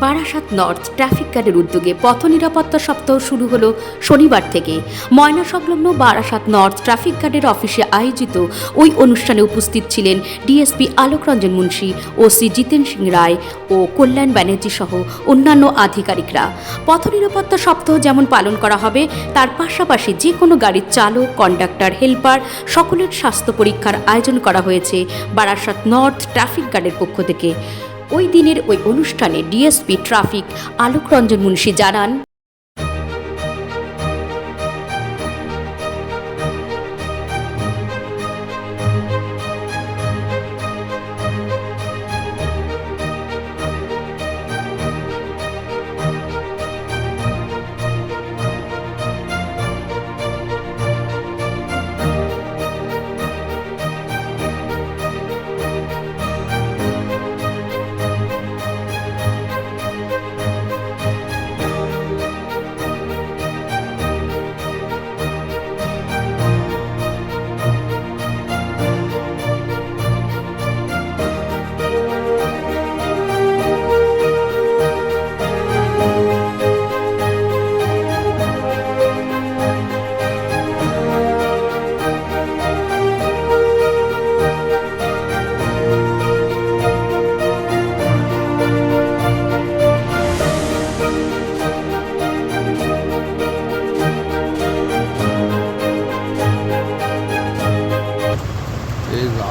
Barasat north traffic গার্ডের উদ্যোগে পথ নিরাপত্তা সপ্তাহ শুরু হলো শনিবার থেকে। ময়না সংলগ্ন বারাসাত নর্থ ট্রাফিক গার্ডের অফিসে আয়োজিত ওই অনুষ্ঠানে উপস্থিত ছিলেন ডিএসপি আলোক রঞ্জন মুন্সি, ওসি জিতেন সিং রায় ও কল্যাণ ব্যানার্জি সহ অন্যান্য আধিকারিকরা। পথ নিরাপত্তা সপ্তাহ যেমন পালন করা হবে, তার পাশাপাশি যে কোনো গাড়ির চালক, কন্ডাক্টর, হেল্পার সকলের স্বাস্থ্য পরীক্ষার আয়োজন করা হয়েছে বারাসাত নর্থ ট্রাফিক গার্ডের পক্ষ থেকে। ওই দিনের ওই অনুষ্ঠানে ডিএসপি ট্রাফিক আলোক রঞ্জন মুন্সি জানান,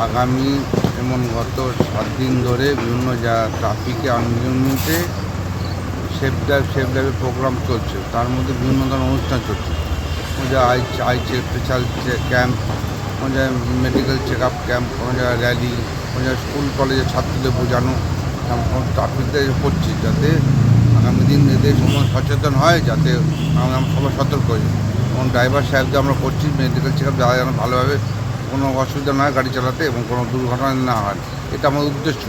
আগামী যেমন গত 7 দিন ধরে বিভিন্ন ট্রাফিকে আনলিমিটে সেফ ড্রাইভের প্রোগ্রাম চলছে। তার মধ্যে বিভিন্ন ধরনের অনুষ্ঠান চলছে। কোনো জায়গায় স্পেশাল ক্যাম্প, কোনো জায়গায় মেডিকেল চেক আপ ক্যাম্প, কোনো জায়গায় র্যালি, কোনো জায়গায় স্কুল কলেজের ছাত্রদের বোঝানো, ট্রাফিকদের করছি যাতে আগামী দিন এদের সময় সচেতন হয়, যাতে আমরা সবাই সতর্ক হই। এবং ড্রাইভার সাহেবদের আমরা করছি মেডিকেল চেক আপ, যারা যেন ভালোভাবে কোনো অসুবিধা না হয় গাড়ি চালাতে এবং কোনো দুর্ঘটনা না হয়, এটা আমাদের উদ্দেশ্য।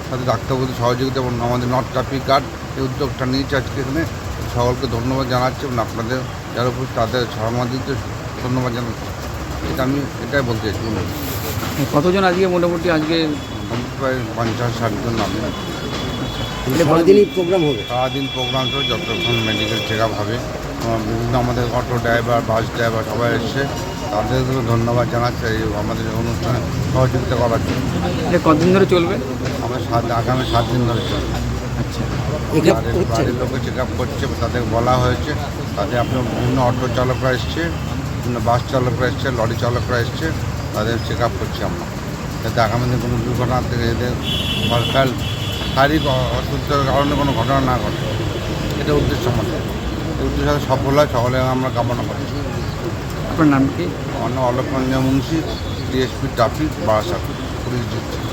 সাথে ডাক্তারবাবুদের সহযোগিতা এবং আমাদের নর্থ ট্রাফিক গার্ড এই উদ্যোগটা নিয়েছে আজকে এখানে। সকলকে ধন্যবাদ জানাচ্ছি এবং আপনাদের যারা উপর তাদের সাংবাদিকদের ধন্যবাদ জানাচ্ছি। এটাই বলতে চাইছি। কতজন আজকে মোটামুটি প্রায় 50-60 জন নামে। সারাদিনই প্রোগ্রাম হবে? সারাদিন প্রোগ্রাম হবে, যতক্ষণ মেডিকেল চেক আপ হবে। বিভিন্ন আমাদের অটো ড্রাইভার, বাস ড্রাইভার সবাই এসছে, তাদেরকেও ধন্যবাদ জানাচ্ছি আমাদের অনুষ্ঠানে সহযোগিতা করার জন্য। কতদিন ধরে চলবে? আমাদের আগামী 7 দিন ধরে চলবে। আচ্ছা, বাড়ির লোকে চেক আপ করছে, তাদের বলা হয়েছে। তাদের আপনার বিভিন্ন অটো চালকরা এসছে, বিভিন্ন বাস চালকরা এসছে, লরি চালকরা এসছে, তাদের চেক আপ করছি আমরা, যাতে আগামী দিনে কোনো দুর্ঘটনা থেকে এদের শারীরিক অসুস্থতার কারণে কোনো ঘটনা না ঘটে। এটা উদ্দেশ্য আমাদের। এই উদ্দেশ্য সফল হয়, সকলে আমরা কামনা করছি। আপনার নাম কি? আমার নাম Alok Ranjan Munshi, DSP traffic Barasat police district.